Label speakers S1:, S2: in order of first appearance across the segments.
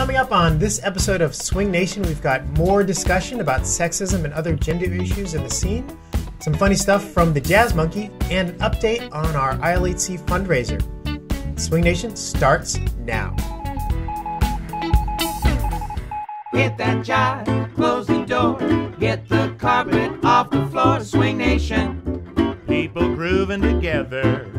S1: Coming up on this episode of Swing Nation, we've got more discussion about sexism and other gender issues in the scene, some funny stuff from the Jazz Monkey, and an update on our ILHC fundraiser. Swing Nation starts now.
S2: Hit that jive, close the door, get the carpet off the floor. Swing Nation,
S3: people grooving together.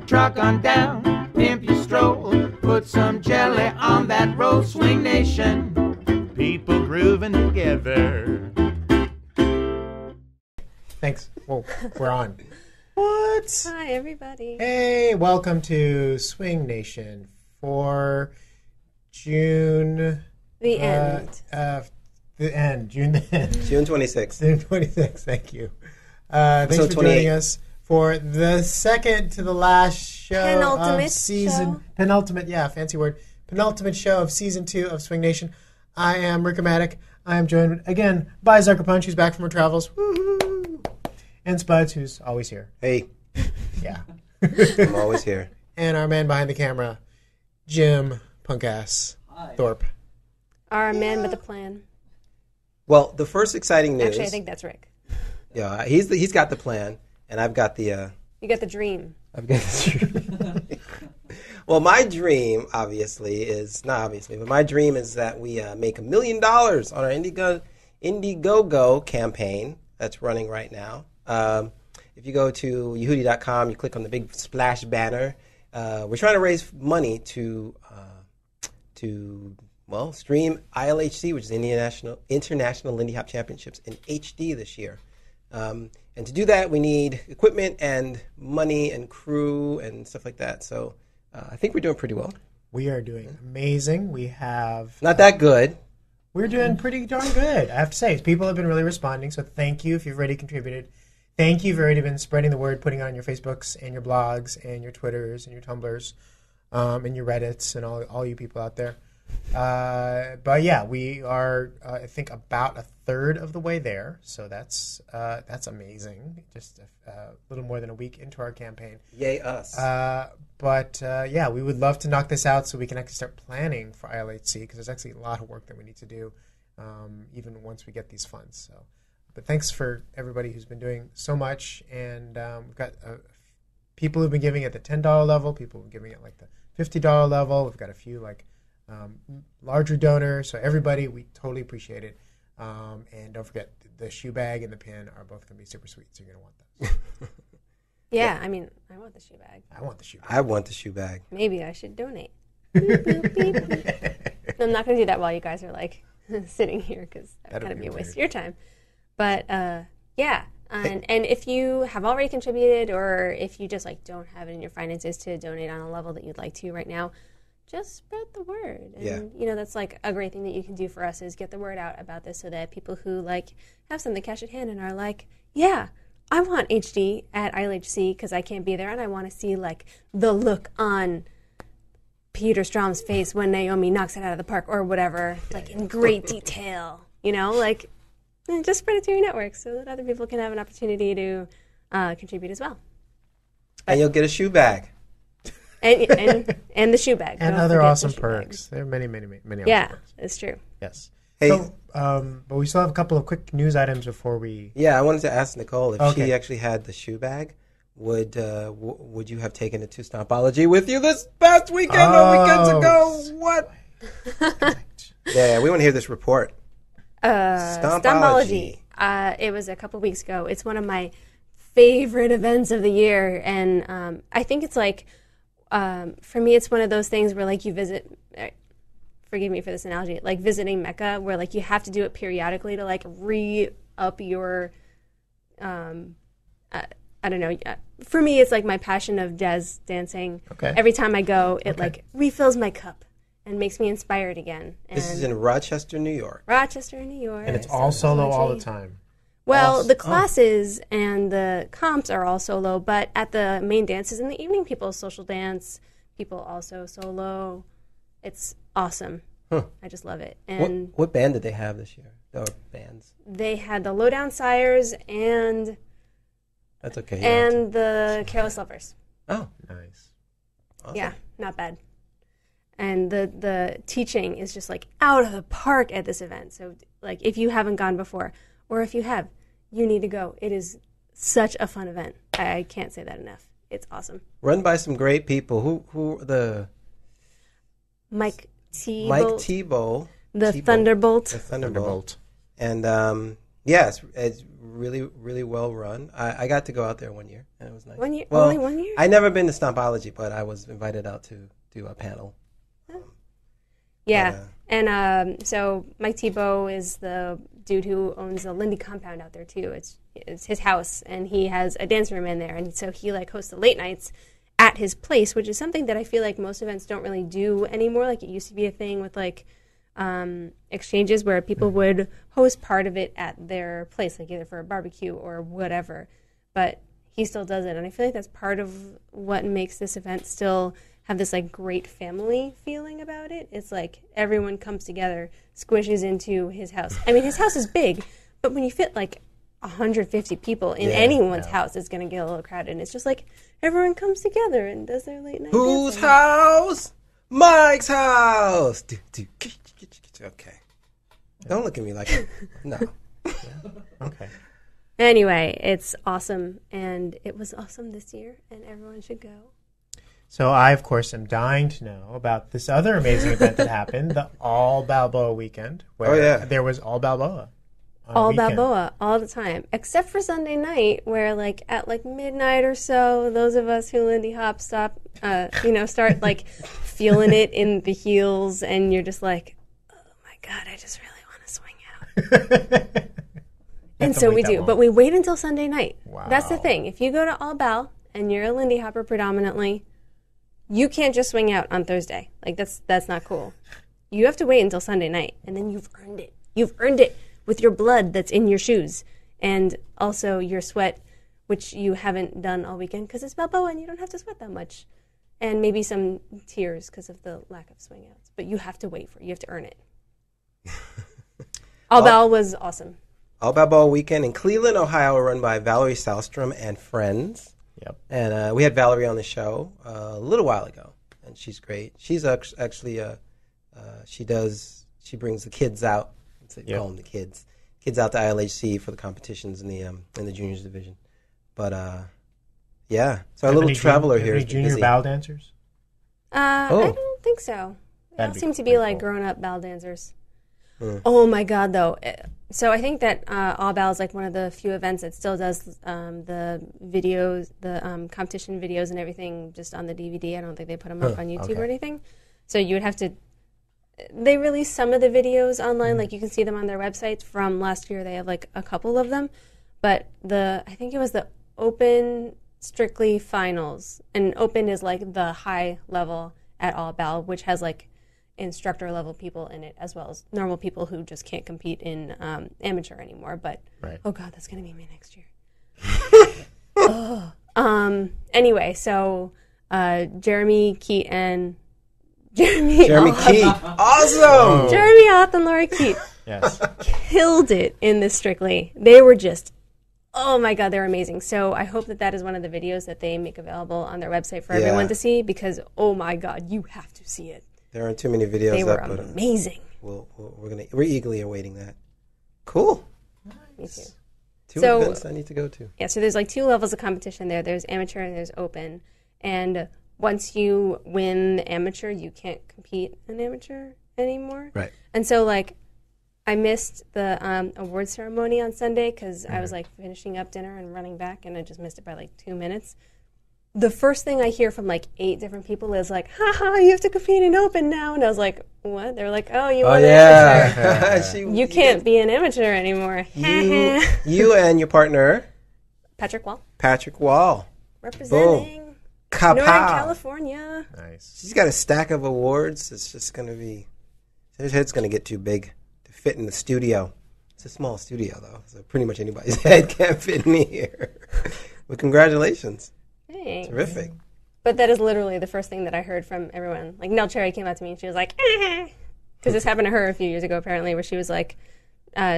S2: Truck on down, pimp your stroll, put some jelly on that roll. Swing Nation,
S3: people grooving together.
S1: Thanks. Well, we're on. What?
S4: Hi, everybody.
S1: Hey, welcome to Swing Nation for June.
S4: The end.
S1: The end. June the end.
S5: June 26th.
S1: June 26th. Thank you. Thanks for joining us for the second to the last show
S4: Penultimate
S1: of season.
S4: show.
S1: Penultimate, yeah, fancy word. Penultimate show of season 2 of Swing Nation. I am Rick Amatic. I am joined again by Zucker Punch, who's back from her travels. Woo-hoo. And Spuds, who's always here.
S5: Hey.
S1: Yeah.
S5: I'm always here.
S1: And our man behind the camera, Jim Punkass Thorpe.
S4: Our man with a plan.
S5: Well, the first exciting news.
S4: Actually, I think that's Rick.
S5: Yeah, he's got the plan, and I've got the.
S4: You got the dream.
S5: I've got the dream. Well, my dream, obviously, is not obviously, but my dream is that we make $1 million on our Indiegogo campaign that's running right now. If you go to Yehoodi.com, you click on the big splash banner. We're trying to raise money to stream ILHC, which is International Lindy Hop Championships, in HD this year. And to do that, we need equipment and money and crew and stuff like that. So I think we're doing pretty well.
S1: We are doing amazing. We have...
S5: Not that good.
S1: We're doing pretty darn good, I have to say. People have been really responding, so thank you if you've already contributed. Thank you if you've already been spreading the word, putting it on your Facebooks and your blogs and your Twitters and your Tumblrs and your Reddits and all you people out there. But yeah, we are, I think, about a third of the way there. So that's amazing. Just a little more than a week into our campaign.
S5: Yay us.
S1: But yeah, we would love to knock this out so we can actually start planning for ILHC, because there's actually a lot of work that we need to do even once we get these funds. So, but thanks for everybody who's been doing so much. And we've got people who've been giving at the $10 level, people who've been giving at like the $50 level. We've got a few larger donors. So everybody, we totally appreciate it. And don't forget, the shoe bag and the pin are both going to be super sweet, so you're going to want those.
S4: Yeah, I mean, I want the shoe bag.
S1: I want the shoe bag.
S5: I want the shoe bag.
S4: Maybe I should donate. Beep, boop, beep, boop. I'm not going to do that while you guys are like sitting here, because that would kind of be a waste of your time. But yeah, and if you have already contributed, or if you just like don't have it in your finances to donate on a level that you'd like to right now, just spread the word. And you know, that's like a great thing that you can do for us, is get the word out about this, so that people who like have some of the cash at hand and are like, yeah, I want HD at ILHC because I can't be there, and I want to see like the look on Peter Strom's face when Naomi knocks it out of the park or whatever, like in great detail, you know, like just spread it to your network so that other people can have an opportunity to contribute as well.
S5: And you'll get a shoe bag.
S4: And the shoe bag.
S1: And
S4: Don't
S1: other
S4: forget
S1: awesome
S4: the shoe
S1: perks.
S4: bag.
S1: There are many awesome
S4: Yeah,
S1: perks.
S4: it's true.
S1: Yes.
S5: Hey.
S1: So, but we still have a couple of quick news items before we...
S5: Yeah, I wanted to ask Nicole if
S1: Okay.
S5: she actually had the shoe bag. Would you have taken it to Stompology with you this past weekend or weekends ago? What? Yeah, we want to hear this report.
S4: Stompology. It was a couple weeks ago. It's one of my favorite events of the year, and I think it's like, for me, it's one of those things where like you visit. Forgive me for this analogy, like visiting Mecca, where like you have to do it periodically to like re-up your. I don't know. For me, it's like my passion of jazz dancing.
S1: Okay.
S4: Every time I go, it like refills my cup and makes me inspired again. And
S5: This is in Rochester, New York.
S4: Rochester, New York.
S1: And it's all solo all the time.
S4: Well, the classes and the comps are all solo, but at the main dances in the evening, people social dance. People also solo. It's awesome.
S5: Huh.
S4: I just love it. And
S5: What band did they have this year? Or bands?
S4: they had the Lowdown Sires and
S5: That's okay.
S4: the Careless Lovers.
S5: Oh,
S1: Nice.
S5: awesome.
S4: Yeah, not bad. And the teaching is just like out of the park at this event. So like if you haven't gone before, or if you have, you need to go. It is such a fun event. I can't say that enough. It's awesome.
S5: Run by some great people. Who are the
S4: Mike T.
S5: Mike
S4: Bolt,
S5: Tebow.
S4: the
S5: Tebow.
S4: Thunderbolt.
S5: The Thunderbolt. And yeah, it's really, really well run. I got to go out there one year, and it was nice.
S4: 1 year?
S5: Well,
S4: Only 1 year?
S5: I never been to Stompology, but I was invited out to do a panel.
S4: Yeah. And so Mike Tebow is the dude who owns the Lindy compound out there too. It's his house, and he has a dance room in there, and so he like hosts the late nights at his place, which is something that I feel like most events don't really do anymore. Like it used to be a thing with like exchanges where people would host part of it at their place, like either for a barbecue or whatever. But he still does it, and I feel like that's part of what makes this event still have this like great family feeling about it. It's like everyone comes together, squishes into his house. I mean, his house is big, but when you fit like 150 people in anyone's house, it's going to get a little crowded. And it's just like everyone comes together and does their late night
S5: Whose
S4: dancing.
S5: house? Mike's house. Okay. Don't look at me like no.
S1: Okay.
S4: Anyway, it's awesome, and it was awesome this year, and everyone should go.
S1: So I, of course, am dying to know about this other amazing event that happened, the All Balboa weekend, where there was All Balboa.
S4: All Balboa, all the time, except for Sunday night, where like at like midnight or so, those of us who Lindy Hop start like feeling it in the heels, and you're just like, oh my God, I just really want to swing out. And so we do, but we wait until Sunday night.
S1: Wow.
S4: That's the thing. If you go to All Bal and you're a Lindy Hopper predominantly, you can't just swing out on Thursday. Like that's not cool. You have to wait until Sunday night, and then you've earned it. You've earned it with your blood that's in your shoes, and also your sweat, which you haven't done all weekend because it's Balboa and you don't have to sweat that much, and maybe some tears because of the lack of swing outs. But you have to wait for it. You have to earn it. All Bal was awesome.
S5: All Balboa weekend in Cleveland, Ohio, run by Valerie Salstrom and friends.
S1: Yep.
S5: And we had Valerie on the show a little while ago, and she's great. She's actually she brings the kids out. You call them the kids out to ILHC for the competitions in the juniors division. But yeah, so our little traveler here is
S1: junior
S5: busy.
S1: bal dancers.
S4: I don't think so. They all seem to be like grown up bal dancers. Oh my God, though. So I think that All Bal is like one of the few events that still does the videos, the competition videos and everything just on the DVD. I don't think they put them up on YouTube or anything. So you would have to. They release some of the videos online, like you can see them on their websites from last year. They have like a couple of them, but I think it was the Open Strictly Finals, and Open is like the high level at All Bal, which has like instructor level people in it as well as normal people who just can't compete in amateur anymore. But oh God, that's gonna be me next year. Anyway, so Jeremy Keat and Jeremy Keat,
S5: awesome.
S4: Jeremy Oth and Laura Keat,
S1: Yes.
S4: killed it in this Strictly. They were just, oh my God, they're amazing. So I hope that is one of the videos that they make available on their website for everyone to see, because oh my God, you have to see it.
S5: There aren't too many videos
S4: They were
S5: up, but
S4: amazing.
S5: we're eagerly awaiting that. Cool.
S4: Me too.
S5: Two
S4: So-
S5: events I need to go to.
S4: Yeah, so there's like two levels of competition there. There's amateur and there's open. And once you win amateur, you can't compete in amateur anymore.
S5: Right.
S4: And so like I missed the award ceremony on Sunday because I was like finishing up dinner and running back, and I just missed it by like 2 minutes. The first thing I hear from like 8 different people is like, haha, you have to compete in open now. And I was like, what? They were like, oh, you won amateur. You can't be an amateur anymore.
S5: you and your partner,
S4: Patrick
S5: Wall,
S4: representing
S5: Kapow.
S4: Northern California.
S1: Nice.
S5: She's got a stack of awards. It's just going to be, his head's going to get too big to fit in the studio. It's a small studio, though, so pretty much anybody's head can't fit in here. But congratulations.
S4: Thanks.
S5: Terrific.
S4: But that is literally the first thing that I heard from everyone. Like, Nell Cherry came out to me and she was like, because this happened to her a few years ago, apparently, where she was like,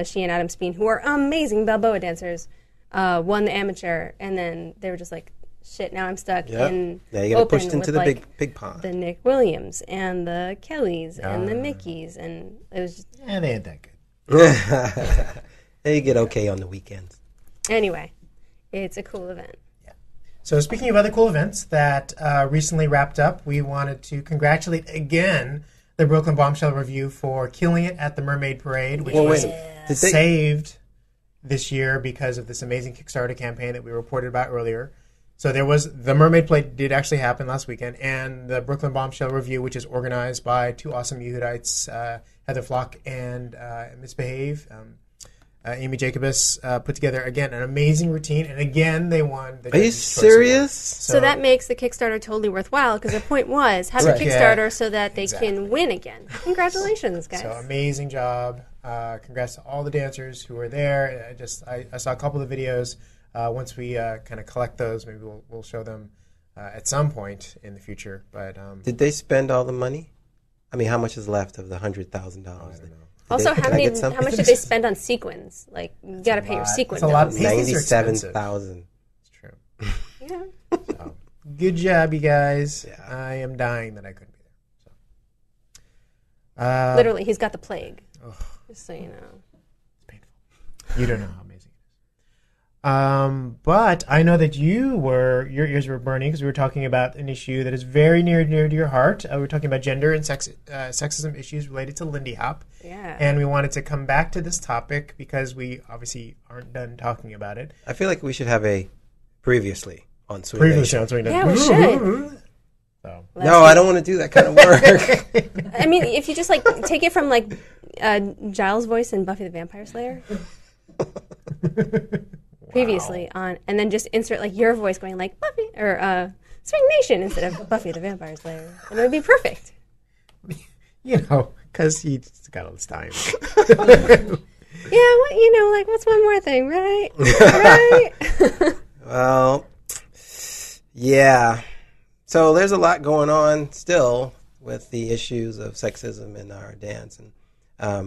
S4: she and Adam Speen, who are amazing Balboa dancers, won the amateur, and then they were just like, shit, now I'm stuck
S5: Yep.
S4: in
S5: Yeah, you get
S4: open
S5: pushed into
S4: with,
S5: the
S4: like,
S5: big pond.
S4: the Nick Williams and the Kellys and the Mickeys, and it was just,
S1: Yeah, they ain't that good.
S5: They get okay on the weekends.
S4: anyway, it's a cool event.
S1: So speaking of other cool events that recently wrapped up, we wanted to congratulate again the Brooklyn Bombshell Review for killing it at the Mermaid Parade, which was
S5: Did they,
S1: saved this year because of this amazing Kickstarter campaign that we reported about earlier. So there was the Mermaid Parade did actually happen last weekend, and the Brooklyn Bombshell Review, which is organized by two awesome Yehoodites, Heather Flock and Misbehave. Amy Jacobus put together, again, an amazing routine, and again, they won. The
S5: Are you
S1: Judges' Choice
S5: serious?
S4: So that makes the Kickstarter totally worthwhile, because the point was have
S1: Right.
S4: a Kickstarter so that they
S1: Exactly.
S4: can win again. Congratulations, guys.
S1: So amazing job. Congrats to all the dancers who were there. I saw a couple of videos. Once we kind of collect those, maybe we'll show them at some point in the future. But
S5: Did they spend all the money? I mean, how much is left of the $100,000?
S1: I don't know.
S4: Also,
S5: Can
S4: how
S5: I get some?
S4: much did they spend on sequins? Like, you got to pay your
S1: lot.
S4: sequin
S1: It's a lot.
S4: bills.
S1: These things are expensive.
S5: 97,000.
S1: It's true.
S4: Yeah.
S1: So, good job, you guys.
S5: Yeah.
S1: I am dying that I couldn't be there. So.
S4: Literally, he's got the plague. Just so you know.
S1: It's painful. You don't know how amazing it is. But I know that your ears were burning because we were talking about an issue that is very near to your heart. We were talking about gender and sexism issues related to Lindy Hop.
S4: Yeah.
S1: And we wanted to come back to this topic because we obviously aren't done talking about it.
S5: I feel like we should have a previously on SwingNation.
S1: Previously on SwingNation.
S4: Yeah, we should.
S1: So.
S5: No, I don't want to do that kind of work.
S4: I mean, if you just, like, take it from, like, Giles' voice in Buffy the Vampire Slayer. Previously on, and then just insert, like, your voice going, like, Buffy, or SwingNation instead of Buffy the Vampire Slayer. And it would be perfect.
S1: You know, because he's got all this time.
S4: Yeah, like, what's one more thing, right? Right?
S5: Well, yeah. So there's a lot going on still with the issues of sexism in our dance. And I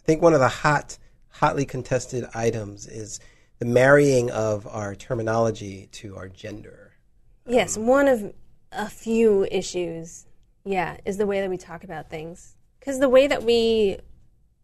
S5: think one of the hotly contested items is the marrying of our terminology to our gender.
S4: Yes, one of a few issues, is the way that we talk about things. Because the way that we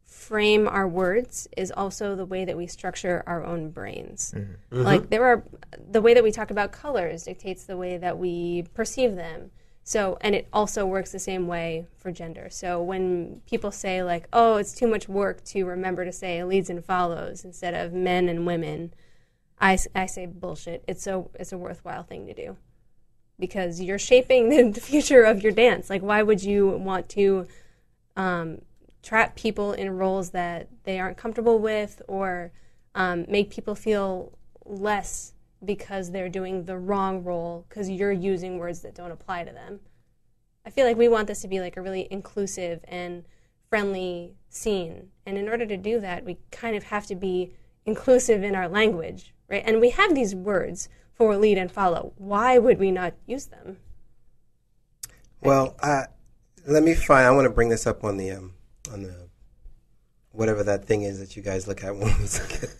S4: frame our words is also the way that we structure our own brains. Mm-hmm. Like, the way that we talk about colors dictates the way that we perceive them. So, and it also works the same way for gender. So when people say, like, oh, it's too much work to remember to say leads and follows instead of men and women, I say bullshit. It's a worthwhile thing to do. Because you're shaping the future of your dance. Like, why would you want to trap people in roles that they aren't comfortable with, or make people feel less because they're doing the wrong role because you're using words that don't apply to them? I feel like we want this to be, like, a really inclusive and friendly scene. And in order to do that, we kind of have to be inclusive in our language, right? And we have these words for lead and follow. Why would we not use them?
S5: Well, let me find. I want to bring this up on the whatever that thing is that you guys look at when we look at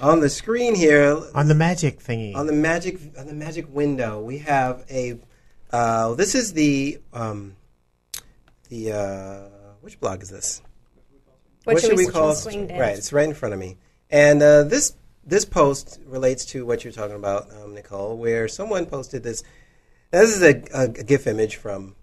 S5: on the screen here.
S1: On the magic thingy.
S5: On the magic window, we have a. This is the which blog is this?
S4: What should we call
S5: Swing Dance? Right, it's right in front of me. And this post relates to what you're talking about, Nicole, where someone posted this. Now, this is a GIF image from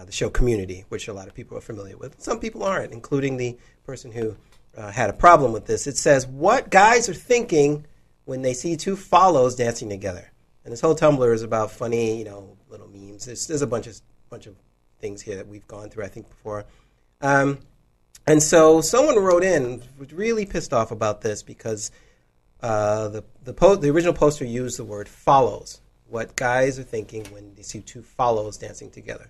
S5: the show Community, which a lot of people are familiar with. Some people aren't, including the person who had a problem with this. It says, what guys are thinking when they see two follows dancing together. And this whole Tumblr is about funny, little memes. There's a bunch of things here that we've gone through, I think, before. And so someone wrote in, was really pissed off about this because the original poster used the word follows. What guys are thinking when they see two follows dancing together.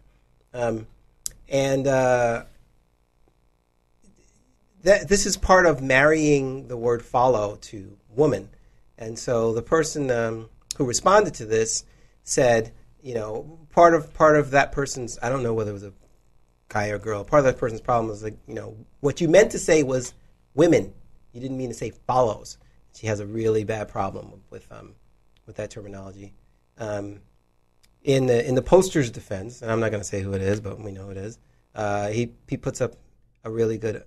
S5: This is part of marrying the word follow to woman. And so the person who responded to this said, part of that person's, I don't know whether it was a guy or girl, part of that person's problem was, like, what you meant to say was women. You didn't mean to say follows. She has a really bad problem with that terminology. In the poster's defense, and I'm not going to say who it is, but we know who it is. He puts up a really good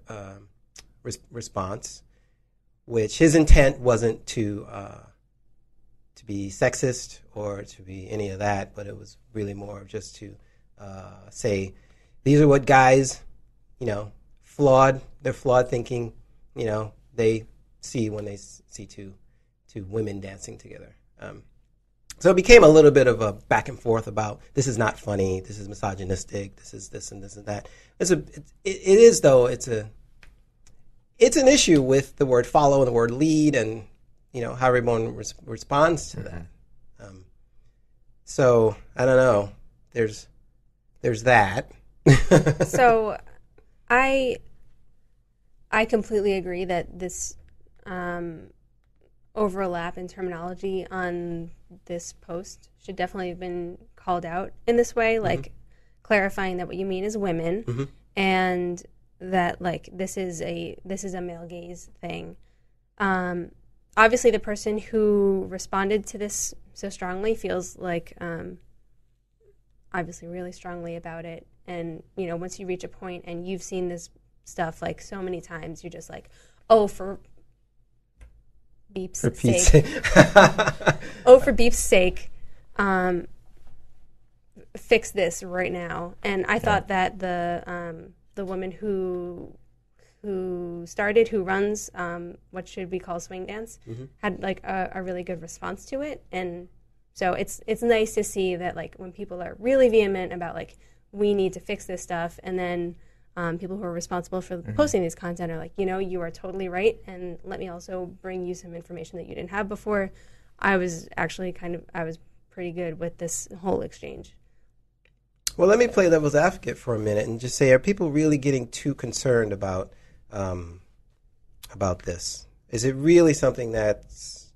S5: response, which his intent wasn't to be sexist or to be any of that, but it was really more of just to say these are what guys, their flawed thinking, they see when they see two women dancing together. So it became a little bit of a back and forth about this is not funny, this is misogynistic, this is this and this and that. It's an issue with the word follow and the word lead and how everyone responds to that. So I don't know. There's that.
S4: So I completely agree that this overlap in terminology on this post should definitely have been called out in this way, like clarifying that what you mean is women, and that this is a male gaze thing. Obviously, the person who responded to this so strongly feels like obviously really strongly about it, and once you reach a point and you've seen this stuff so many times, you're just like, oh, for beep's sake. Oh, for beep's sake, fix this right now. And I thought that the woman who runs what should we call swing dance, had a really good response to it. And so it's nice to see that when people are really vehement about we need to fix this stuff, and then people who are responsible for posting these content are you are totally right, and let me also bring you some information that you didn't have before. I was actually I was pretty good with this whole exchange.
S5: Well, let me play devil's advocate for a minute and just say, are people really getting too concerned about this? Is it really something that's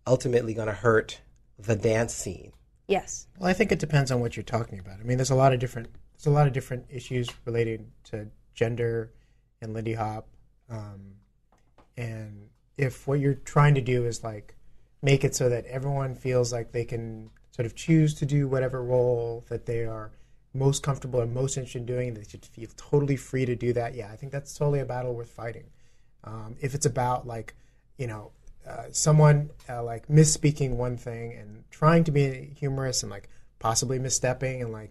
S5: ultimately going to hurt the dance scene?
S4: Yes.
S1: Well, I think it depends on what you're talking about. I mean, there's a lot of different issues related to gender and Lindy Hop, and if what you're trying to do is make it so that everyone feels like they can sort of choose to do whatever role that they are most comfortable and most interested in doing, they should feel totally free to do that. Yeah, I think that's totally a battle worth fighting. If it's about someone misspeaking one thing and trying to be humorous and possibly misstepping and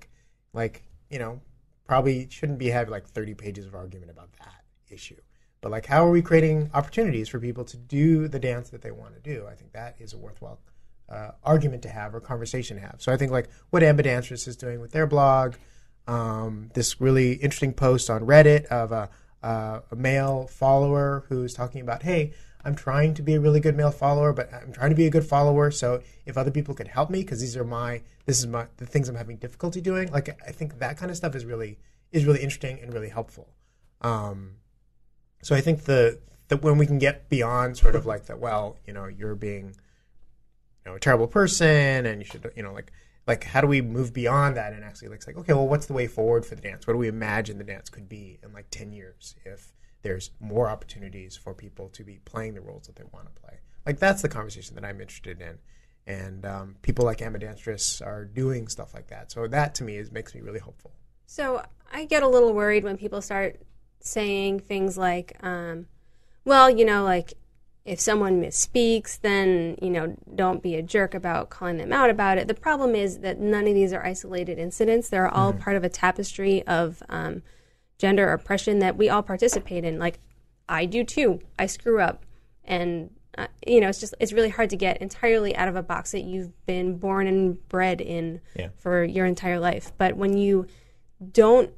S1: probably shouldn't be having 30 pages of argument about that issue. But how are we creating opportunities for people to do the dance that they want to do? I think that is a worthwhile argument to have or conversation to have. So I think what Ambidextrous is doing with their blog, this really interesting post on Reddit of a male follower who's talking about, hey, I'm trying to be a really good male follower, but I'm trying to be a good follower. So if other people could help me, because the things I'm having difficulty doing. I think that kind of stuff is really interesting and really helpful. So I think that when we can get beyond sort of you're being a terrible person and you should how do we move beyond that and actually say, okay, well, what's the way forward for the dance? What do we imagine the dance could be in 10 years if there's more opportunities for people to be playing the roles that they want to play? That's the conversation that I'm interested in. And people like Ambidextrous are doing stuff like that. So that, to me, makes me really hopeful.
S4: So I get a little worried when people start saying things like, if someone misspeaks, then, don't be a jerk about calling them out about it. The problem is that none of these are isolated incidents. They're all part of a tapestry of gender oppression that we all participate in. I do too. I screw up. And, it's really hard to get entirely out of a box that you've been born and bred in for your entire life. But when you don't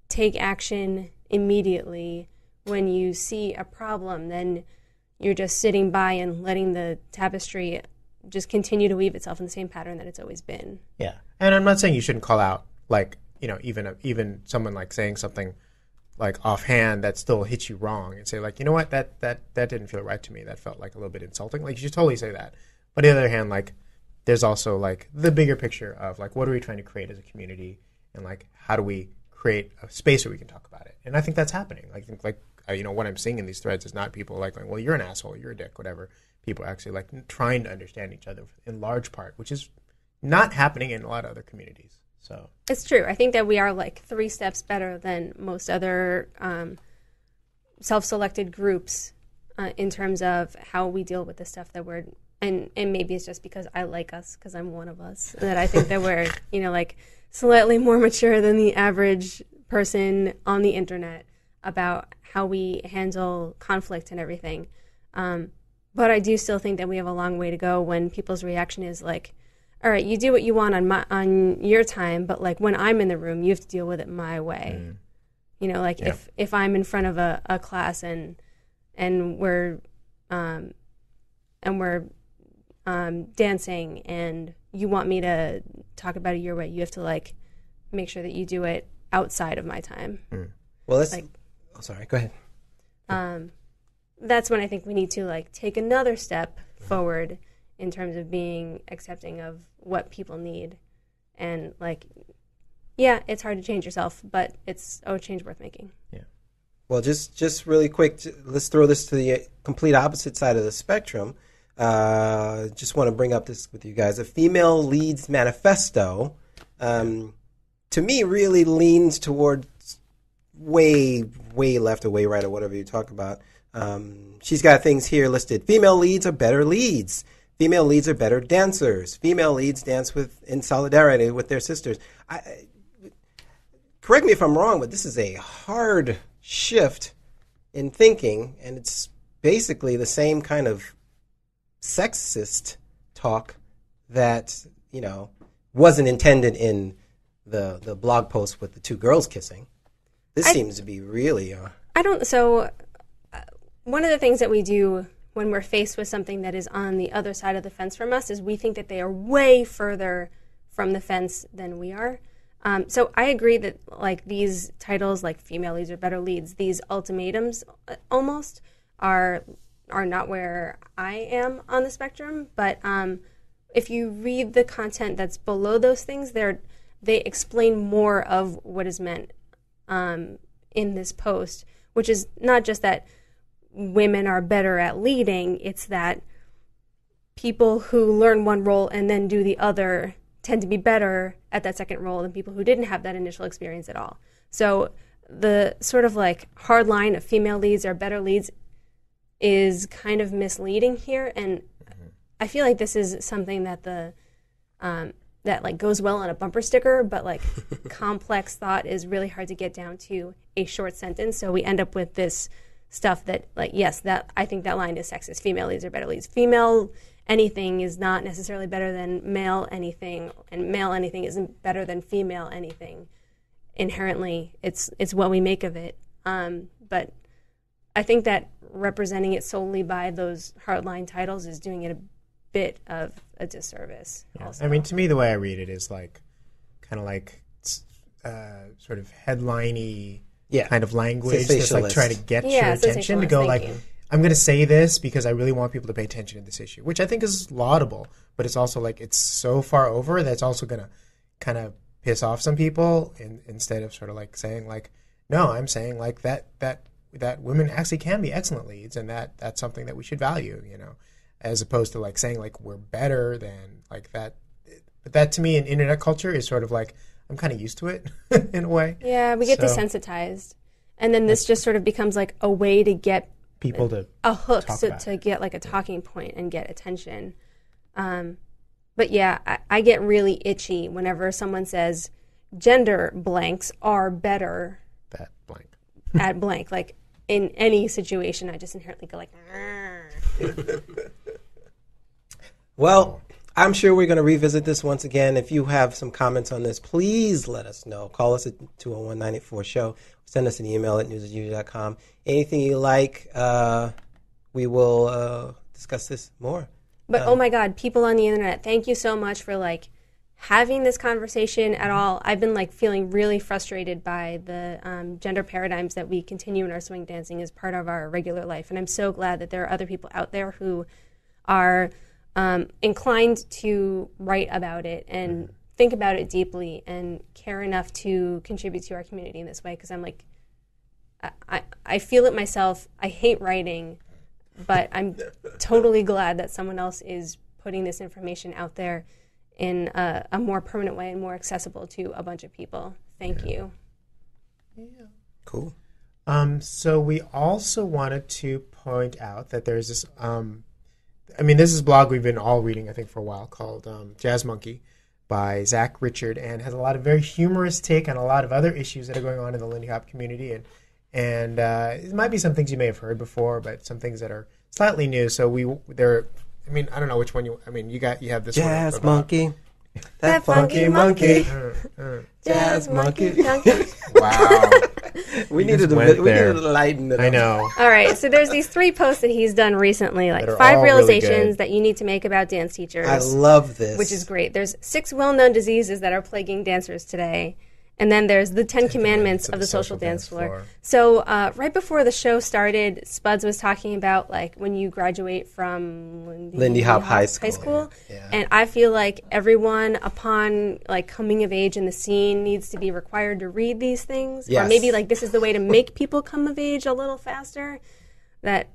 S4: take action immediately when you see a problem, then you're just sitting by and letting the tapestry just continue to weave itself in the same pattern that it's always been.
S1: Yeah. And I'm not saying you shouldn't call out, even someone saying something offhand that still hits you wrong and say you know what, that didn't feel right to me. That felt a little bit insulting. You should totally say that. But on the other hand, there's also the bigger picture of what are we trying to create as a community, and how do we create a space where we can talk about it. And I think that's happening. I think what I'm seeing in these threads is not people like, well, you're an asshole, you're a dick, whatever. People are actually like trying to understand each other in large part, which is not happening in a lot of other communities. So
S4: it's true. I think that we are like 3 steps better than most other self-selected groups in terms of how we deal with the stuff that we're, and maybe it's just because I like us, because I'm one of us, that I think that we're, like slightly more mature than the average person on the internet about how we handle conflict and everything. But I do still think that we have a long way to go when people's reaction is like, all right, you do what you want on your time, but like when I'm in the room, you have to deal with it my way. If I'm in front of a class and we're dancing and you want me to talk about it your way, you have to like make sure that you do it outside of my time.
S5: Well, that's sorry, go ahead.
S4: That's when I think we need to like take another step forward in terms of being accepting of what people need. And like, yeah, it's hard to change yourself, but it's a change worth making.
S1: Yeah.
S5: Well, just really quick, let's throw this to the complete opposite side of the spectrum. Just want to bring up this with you guys. A Female Leads Manifesto, to me, really leans towards way left or way right or whatever you talk about. She's got things here listed. Female leads are better leads. Female leads are better dancers. Female leads dance in solidarity with their sisters. Correct me if I'm wrong, but this is a hard shift in thinking, and it's basically the same kind of sexist talk that, wasn't intended in the blog post with the 2 girls kissing. This seems to be really...
S4: one of the things that we do when we're faced with something that is on the other side of the fence from us is we think that they are way further from the fence than we are. So I agree that like these titles, like female leads or better leads, these ultimatums almost are not where I am on the spectrum. But if you read the content that's below those things, they explain more of what is meant in this post, which is not just that women are better at leading, it's that people who learn one role and then do the other tend to be better at that second role than people who didn't have that initial experience at all. So the sort of like hard line of female leads are better leads is kind of misleading here, and I feel like this is something that that like goes well on a bumper sticker, but like complex thought is really hard to get down to a short sentence. So we end up with this stuff that like, yes, that I think that line is sexist. Female leads are better leads. Female anything is not necessarily better than male anything, and male anything isn't better than female anything. Inherently, it's what we make of it. But I think that representing it solely by those hardline titles is doing it a bit of a disservice.
S1: Yeah.
S4: Also.
S1: I mean, to me, the way I read it is like kind of like sort of headliney kind of language that's like try to get your attention to go like, I'm going to say this because I really want people to pay attention to this issue, which I think is laudable, but it's also like it's so far over that it's also going to kind of piss off some people instead of sort of like saying like, no, I'm saying like that women actually can be excellent leads, and that's something that we should value, as opposed to like saying like we're better than like that. But that to me in internet culture is sort of like, I'm kind of used to it in a way.
S4: Yeah, we get desensitized. And then this just sort of becomes like a way to get
S1: people to
S4: a hook to get like a talking point and get attention. But yeah, I get really itchy whenever someone says gender blanks are better
S1: at blank.
S4: At blank. Like in any situation, I just inherently go like,
S5: Well, I'm sure we're going to revisit this once again. If you have some comments on this, please let us know. Call us at 201-984-SHOW. Send us an email at news@uj.com. Anything you like, we will discuss this more.
S4: But oh my God, people on the internet, thank you so much for like having this conversation at all. I've been like feeling really frustrated by the gender paradigms that we continue in our swing dancing as part of our regular life. And I'm so glad that there are other people out there who are inclined to write about it and think about it deeply and care enough to contribute to our community in this way. Because I'm like, I feel it myself. I hate writing, but I'm totally glad that someone else is putting this information out there in a more permanent way and more accessible to a bunch of people. Thank you.
S1: Yeah.
S5: Cool.
S1: So we also wanted to point out that there's this, this is a blog we've been all reading, I think, for a while, called Jazz Monkey by Zach Richard, and has a lot of very humorous take on a lot of other issues that are going on in the Lindy Hop community. And it might be some things you may have heard before, but some things that are slightly new. So I don't know which one you have this
S5: Jazz
S1: one.
S5: Monkey. That funky monkey. Jazz monkey.
S1: Wow.
S5: We needed to lighten it up.
S1: I know.
S4: All right, so there's these 3 posts that he's done recently, like
S1: That are
S4: 5
S1: all really
S4: realizations
S1: good.
S4: that you need to make about dance teachers.
S5: I love this.
S4: Which is great. There's 6 well-known diseases that are plaguing dancers today. And then there's the 10 commandments of the social dance floor. So right before the show started, Spuds was talking about like when you graduate from
S5: Lindy Hop High School.
S1: Yeah.
S4: And I feel like everyone upon like coming of age in the scene needs to be required to read these things.
S5: Yes.
S4: Or maybe like this is the way to make people come of age a little faster. That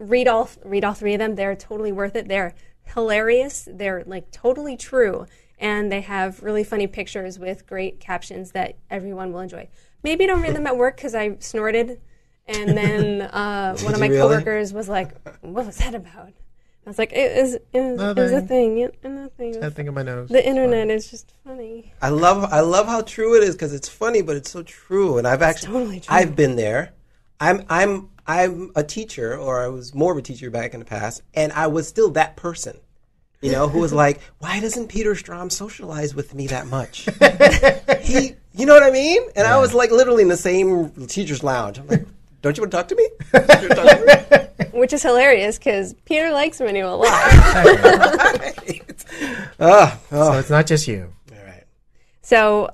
S4: read all 3 of them. They're totally worth it. They're hilarious. They're like totally true. And they have really funny pictures with great captions that everyone will enjoy. Maybe don't read them at work because I snorted. And then one of my coworkers was like, what was that about? I was like, it was a thing. Nothing.
S1: That thing in my nose.
S4: The internet is just funny.
S5: I love how true it is because it's funny, but it's so true. And
S4: totally true.
S5: I've been there. I'm a teacher, or I was more of a teacher back in the past, and I was still that person. Who was like, why doesn't Peter Strom socialize with me that much? You know what I mean? And I was like literally in the same teacher's lounge. I'm like, don't you want to talk to me?
S4: Which is hilarious because Peter likes Manu a lot.
S1: So it's not just you.
S5: All right.
S4: So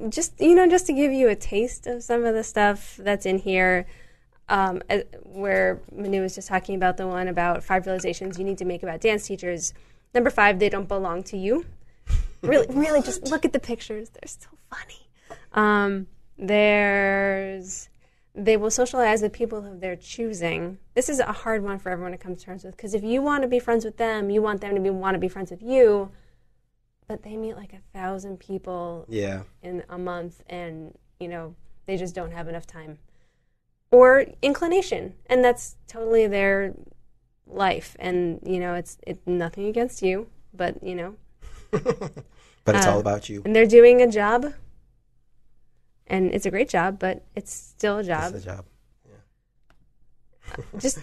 S4: just to give you a taste of some of the stuff that's in here, where Manu was just talking about the one about 5 realizations you need to make about dance teachers. Number 5, they don't belong to you. Really, just look at the pictures. They're so funny. They will socialize with people of their choosing. This is a hard one for everyone to come to terms with, because if you want to be friends with them, you want them to want to be friends with you. But they meet like 1,000 people in a month, and they just don't have enough time or inclination, and that's totally their life. And it's nothing against you, but
S5: but it's all about you.
S4: And they're doing a job, and it's a great job, but it's still a job.
S5: It's a job.
S4: Just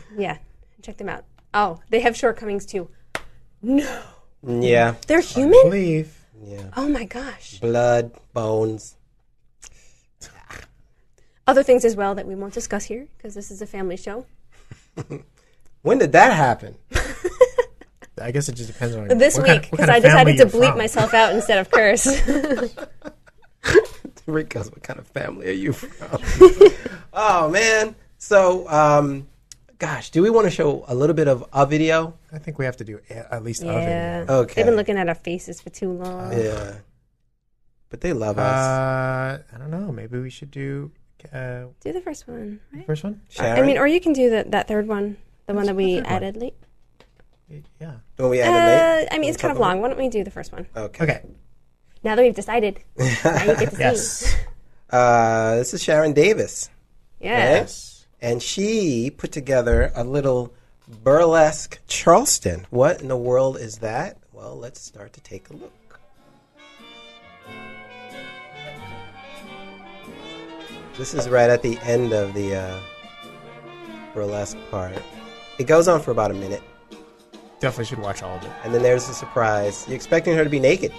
S4: check them out. Oh, they have shortcomings too. No.
S5: Yeah.
S4: They're human?
S1: I believe.
S5: Yeah.
S4: Oh my gosh.
S5: Blood, bones.
S4: Other things as well that we won't discuss here because this is a family show.
S5: When did that happen?
S1: I guess it just depends on
S4: this week, because I decided to bleep myself out instead of curse.
S5: Rick goes, what kind of family are you from? Oh, man. So, gosh, do we want to show a little bit of a video?
S1: I think we have to do at least a video.
S5: Okay.
S4: They've been looking at our faces for too long.
S5: Yeah. But they love us.
S1: I don't know. Maybe we should do...
S4: do the first one, right?
S1: First one?
S5: Sharon?
S4: Or you can do that third one, the one that we added late.
S1: Yeah.
S5: The one we added late?
S4: It's kind of long. Why don't we do the first one?
S5: Okay.
S4: Now that we've decided, now you get to see.
S1: Yes.
S5: This is Sharon Davis.
S4: Yes.
S5: Right? And she put together a little burlesque Charleston. What in the world is that? Well, let's start to take a look. This is right at the end of the burlesque part. It goes on for about a minute.
S1: Definitely should watch all of it.
S5: And then there's a surprise. You're expecting her to be naked.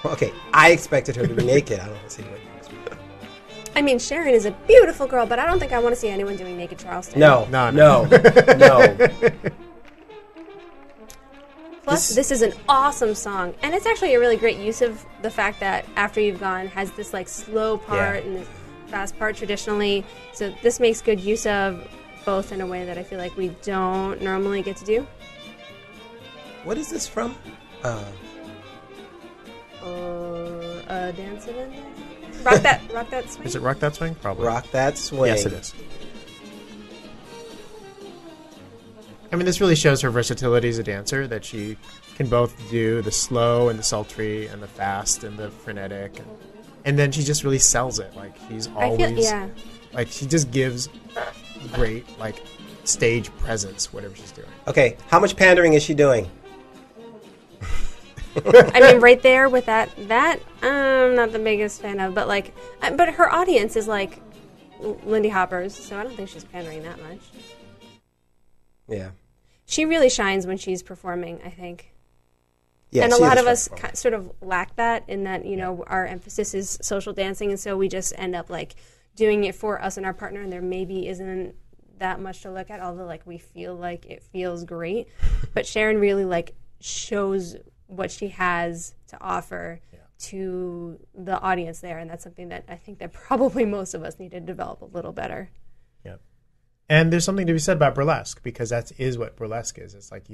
S5: Okay, I expected her to be naked. I don't see what you expect.
S4: I mean, Sharon is a beautiful girl, but I don't think I want to see anyone doing naked Charleston.
S5: No.
S4: Plus, this is an awesome song, and it's actually a really great use of the fact that After You've Gone has this like slow part and this fast part traditionally. So this makes good use of both in a way that I feel like we don't normally get to do.
S5: What is this from?
S4: Dance It In There? Rock that swing.
S1: Is it Rock That Swing? Probably.
S5: Rock That Swing.
S1: Yes, it is. I mean, this really shows her versatility as a dancer, that she can both do the slow and the sultry and the fast and the frenetic. And then she just really sells it. Like, she's always... Like, she just gives great, like, stage presence, whatever she's doing.
S5: Okay, how much pandering is she doing?
S4: I mean, right there with that I'm not the biggest fan of, but like, but her audience is like Lindy Hopper's, so I don't think she's pandering that much.
S5: Yeah.
S4: She really shines when she's performing, I think.
S5: Yeah,
S4: and a lot of us sort of lack that in that, you know, our emphasis is social dancing, and so we just end up like doing it for us and our partner, and there maybe isn't that much to look at, although like we feel like it feels great. But Sharon really like shows what she has to offer to the audience there, and that's something that I think that probably most of us need to develop a little better.
S1: Yeah. And there's something to be said about burlesque, because that is what burlesque is. It's like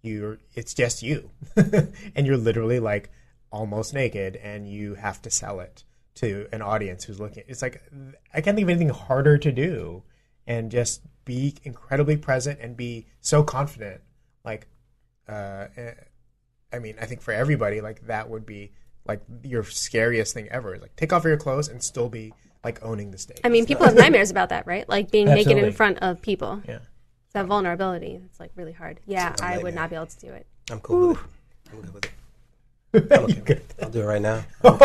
S1: it's just you. And you're literally like almost naked, and you have to sell it to an audience who's looking. It's like, I can't think of anything harder to do, and just be incredibly present and be so confident. Like, I mean, I think for everybody, like, that would be like your scariest thing ever. Like, take off your clothes and still be like owning the stage.
S4: I mean, people have nightmares about that, right? Like being naked in front of people.
S1: Yeah.
S4: That vulnerability. It's like really hard. Yeah, I would not be able to do it.
S5: I'm cool with it. I'm good with it. I'm okay. I'll do it right now. I don't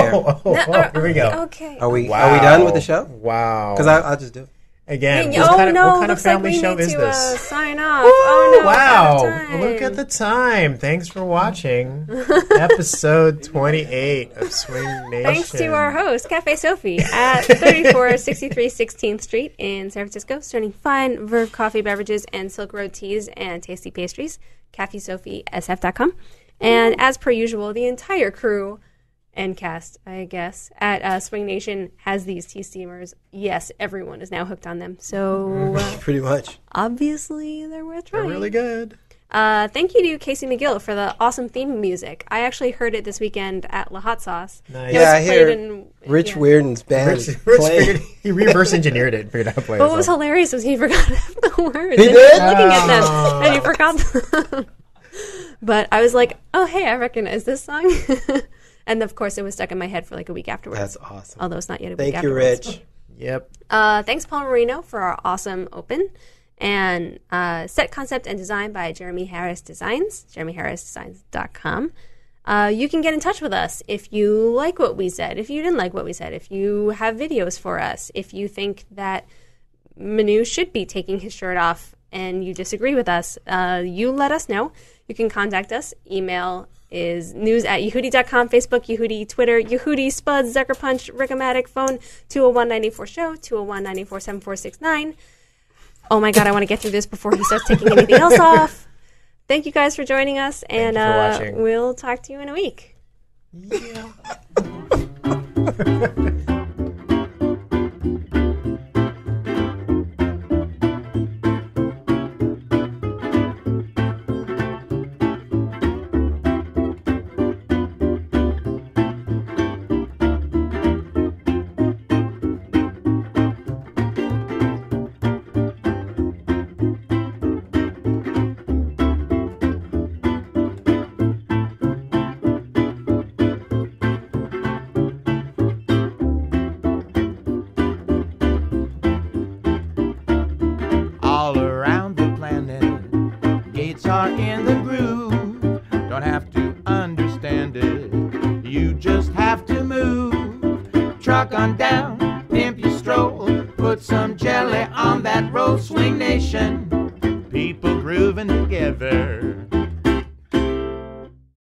S5: care.
S1: Here we go.
S4: Okay.
S5: Are we done with the show?
S1: Wow.
S5: Because I'll just do it.
S1: Again,
S4: what kind of
S1: looks family
S4: like we
S1: show
S4: need
S1: is
S4: to,
S1: this?
S4: Sign off. Oh no!
S1: Wow!
S4: We're out of time.
S1: Look at the time. Thanks for watching episode 28 of Swing Nation.
S4: Thanks to our host, Cafe Sophie, at 3463 16th Street in San Francisco, serving fine Verve coffee beverages and Silk Road teas and tasty pastries. CafeSophieSF.com. And as per usual, the entire crew and cast, I guess, at Swing Nation has these tea steamers. Yes, everyone is now hooked on them. So
S5: pretty much.
S4: Obviously, they're worth trying.
S1: They're really good.
S4: Thank you to Casey McGill for the awesome theme music. I actually heard it this weekend at La Hot Sauce.
S1: Nice.
S5: Yeah, I hear Rich Weirden's band playing.
S1: He reverse engineered it and figured out how to play it.
S4: But what was hilarious was he forgot the words.
S5: He
S4: and
S5: did?
S4: He was looking at them, and he forgot them. But I was like, oh, hey, I recognize this song. And, of course, it was stuck in my head for like a week afterwards.
S5: That's awesome.
S4: Although it's not yet a week
S5: Thank you,
S4: afterwards.
S5: Rich.
S1: Yep.
S4: Thanks, Paul Marino, for our awesome open. And set concept and design by Jeremy Harris Designs, jeremyharrisdesigns.com. You can get in touch with us if you like what we said, if you didn't like what we said, if you have videos for us, if you think that Manu should be taking his shirt off and you disagree with us, you let us know. You can contact us. Email is news@yehoodi.com, Facebook, Yehoodi, Twitter, Yehoodi, Spuds, Zucker Punch, Rickomatic, phone 201-94-SHOW, 201-94-7469. Oh my God, I want to get through this before he starts taking anything else off. Thank you guys for joining us, and we'll talk to you in a week.
S1: Yeah.
S3: All around the planet, gates are in the groove. Don't have to understand it, you just have to move. Truck on down, pimp your stroll, put some jelly on that roll. Swing Nation, people grooving together.